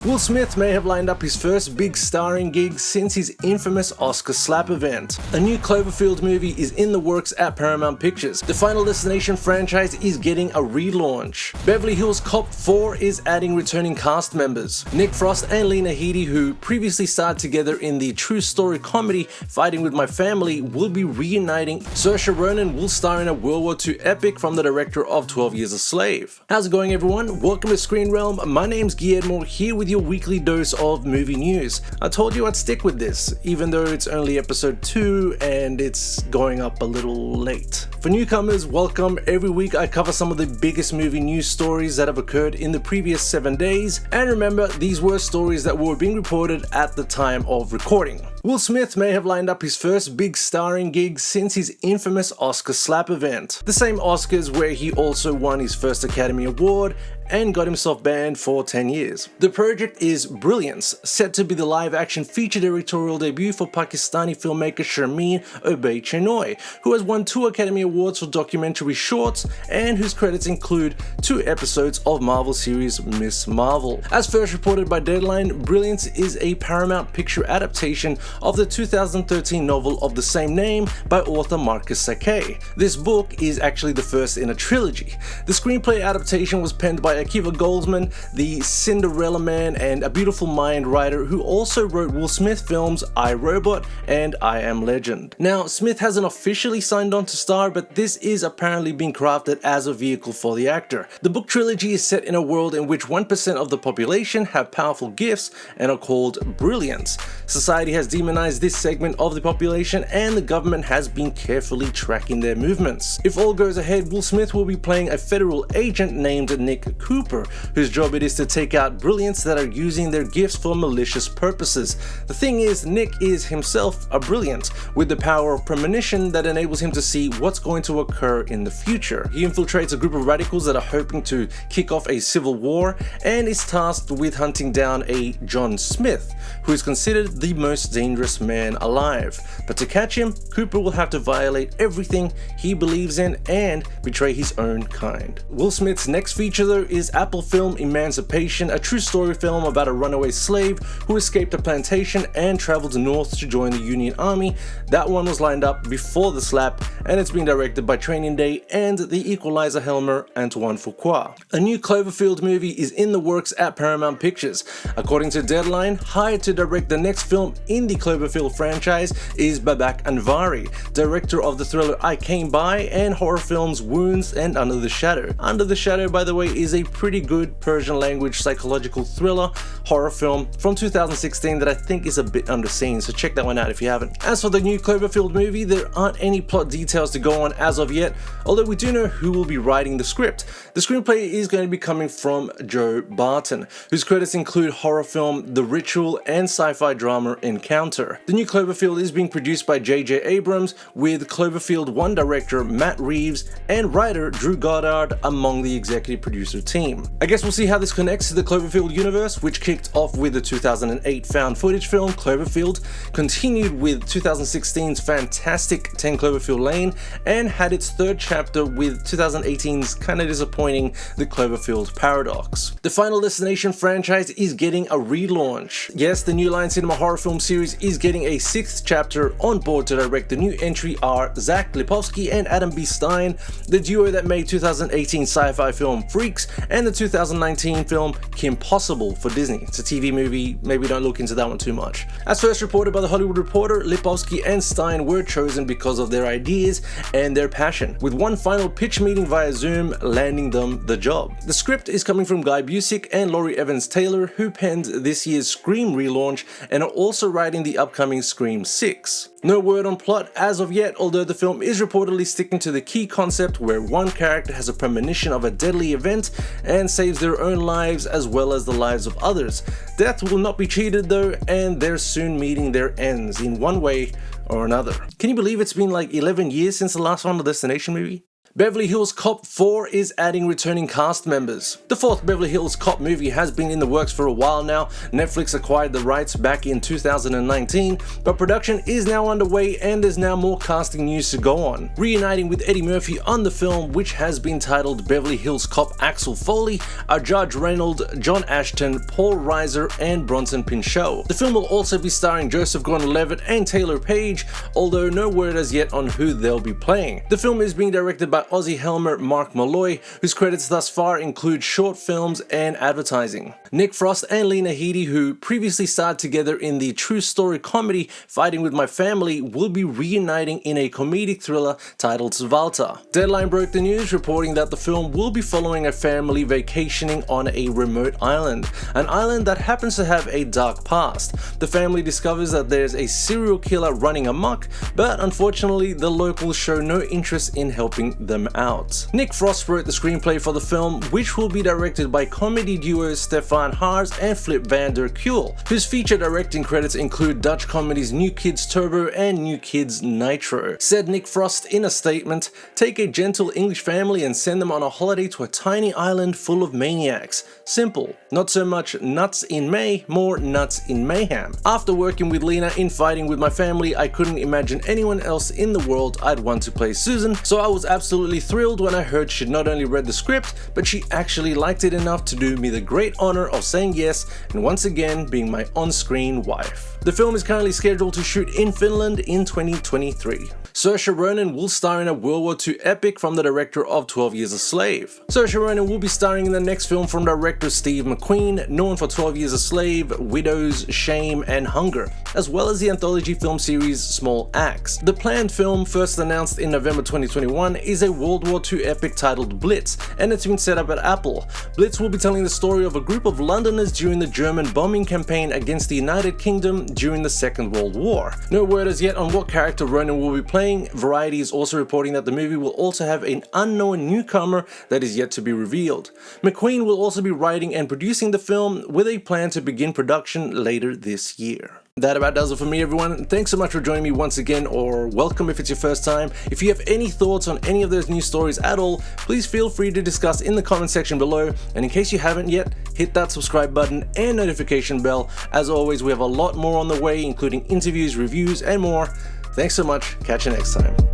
Will Smith may have lined up his first big starring gig since his infamous Oscar slap event. A new Cloverfield movie is in the works at Paramount Pictures. The Final Destination franchise is getting a relaunch. Beverly Hills Cop 4 is adding returning cast members. Nick Frost and Lena, who previously starred together in the true story comedy Fighting With My Family, will be reuniting. Saoirse Ronan will star in a World War II epic from the director of 12 Years a Slave. How's it going, everyone? Welcome to Screen Realm. My name's Guillermo, here with your weekly dose of movie news. I told you I'd stick with this, even though it's only episode 2 and it's going up a little late. For newcomers, welcome. Every week I cover some of the biggest movie news stories that have occurred in the previous 7 days, and remember, these were stories that were being reported at the time of recording. Will Smith may have lined up his first big starring gig since his infamous Oscar slap event. The same Oscars where he also won his first Academy Award and got himself banned for 10 years. The project is Brilliance, set to be the live-action feature directorial debut for Pakistani filmmaker Sharmeen Obaid-Chinoy, who has won 2 Academy Awards for documentary shorts and whose credits include 2 episodes of Marvel series Miss Marvel. As first reported by Deadline, Brilliance is a Paramount Picture adaptation of the 2013 novel of the same name by author Marcus Sakay. This book is actually the first in a trilogy. The screenplay adaptation was penned by Akiva Goldsman, the Cinderella Man and A Beautiful Mind writer who also wrote Will Smith films I, Robot and I Am Legend. Now, Smith hasn't officially signed on to star, but this is apparently being crafted as a vehicle for the actor. The book trilogy is set in a world in which 1% of the population have powerful gifts and are called brilliants. Society has demonized this segment of the population and the government has been carefully tracking their movements. If all goes ahead, Will Smith will be playing a federal agent named Nick Cooper, whose job it is to take out brilliants that are using their gifts for malicious purposes. The thing is, Nick is himself a brilliant, with the power of premonition that enables him to see what's going to occur in the future. He infiltrates a group of radicals that are hoping to kick off a civil war and is tasked with hunting down a John Smith, who is considered the most dangerous man alive. But to catch him, Cooper will have to violate everything he believes in and betray his own kind. Will Smith's next feature, though, is Apple film Emancipation, a true story film about a runaway slave who escaped a plantation and traveled north to join the Union Army. That one was lined up before the slap, and it's being directed by Training Day and the Equalizer helmer Antoine Fuqua. A new Cloverfield movie is in the works at Paramount Pictures. According to Deadline, hired to direct the next film in the Cloverfield franchise is Babak Anvari, director of the thriller I Came By and horror films Wounds and Under the Shadow. Under the Shadow, by the way, is a pretty good Persian language psychological thriller horror film from 2016 that I think is a bit underseen, so check that one out if you haven't. As for the new Cloverfield movie, there aren't any plot details to go on as of yet, although we do know who will be writing the script. The screenplay is going to be coming from Joe Barton, whose credits include horror film The Ritual and sci-fi drama Encounter. The new Cloverfield is being produced by J.J. Abrams, with Cloverfield 1 director Matt Reeves and writer Drew Goddard among the executive producer team. I guess we'll see how this connects to the Cloverfield universe, which kicked off with the 2008 found footage film Cloverfield, continued with 2016's fantastic 10 Cloverfield Lane, and had its third chapter with 2018's kinda disappointing The Cloverfield Paradox. The Final Destination franchise is getting a relaunch. Yes, the New Line Cinema horror film series is getting a 6th chapter. On board to direct the new entry are Zach Lipovsky and Adam B. Stein, the duo that made 2018 sci-fi film Freaks and the 2019 film Kim Possible for Disney. It's a TV movie, maybe don't look into that one too much. As first reported by The Hollywood Reporter, Lipovsky and Stein were chosen because of their ideas and their passion, with one final pitch meeting via Zoom landing them the job. The script is coming from Guy Busick and Laurie Evans-Taylor, who penned this year's Scream relaunch and are also writing the upcoming Scream 6. No word on plot as of yet, although the film is reportedly sticking to the key concept where one character has a premonition of a deadly event and saves their own lives as well as the lives of others. Death will not be cheated though, and they're soon meeting their ends in one way or another. Can you believe it's been like 11 years since the last Final Destination movie? Beverly Hills Cop 4 is adding returning cast members. The fourth Beverly Hills Cop movie has been in the works for a while now. Netflix acquired the rights back in 2019, but production is now underway and there's now more casting news to go on. Reuniting with Eddie Murphy on the film, which has been titled Beverly Hills Cop Axel Foley, are Judge Reynolds, John Ashton, Paul Reiser, and Bronson Pinchot. The film will also be starring Joseph Gordon-Levitt and Taylor Page, although no word as yet on who they'll be playing. The film is being directed by Aussie helmer Mark Malloy, whose credits thus far include short films and advertising. Nick Frost and Lena Headey, who previously starred together in the true story comedy Fighting With My Family, will be reuniting in a comedic thriller titled Svalta. Deadline broke the news, reporting that the film will be following a family vacationing on a remote island, an island that happens to have a dark past. The family discovers that there's a serial killer running amok, but unfortunately the locals show no interest in helping them out. Nick Frost wrote the screenplay for the film, which will be directed by comedy duos Stefan Haars and Flip van der Kuil, whose feature directing credits include Dutch comedies New Kids Turbo and New Kids Nitro. Said Nick Frost in a statement, "Take a gentle English family and send them on a holiday to a tiny island full of maniacs. Simple. Not so much nuts in May, more nuts in mayhem. After working with Lena in Fighting With My Family, I couldn't imagine anyone else in the world I'd want to play Susan, so I was absolutely thrilled when I heard she'd not only read the script, but she actually liked it enough to do me the great honor of saying yes and once again being my on-screen wife." The film is currently scheduled to shoot in Finland in 2023. Saoirse Ronan will star in a World War II epic from the director of 12 Years a Slave. Saoirse Ronan will be starring in the next film from director Steve McQueen, known for 12 Years a Slave, Widows, Shame, and Hunger, as well as the anthology film series Small Axe. The planned film, first announced in November 2021, is a World War II epic titled Blitz, and it's been set up at Apple. Blitz will be telling the story of a group of Londoners during the German bombing campaign against the United Kingdom during the Second World War. No word as yet on what character Ronan will be playing. Variety is also reporting that the movie will also have an unknown newcomer that is yet to be revealed. McQueen will also be writing and producing the film, with a plan to begin production later this year. That about does it for me, everyone. Thanks so much for joining me once again, or welcome if it's your first time. If you have any thoughts on any of those news stories at all, please feel free to discuss in the comment section below. And in case you haven't yet, hit that subscribe button and notification bell. As always, we have a lot more on the way, including interviews, reviews, and more. Thanks so much. Catch you next time.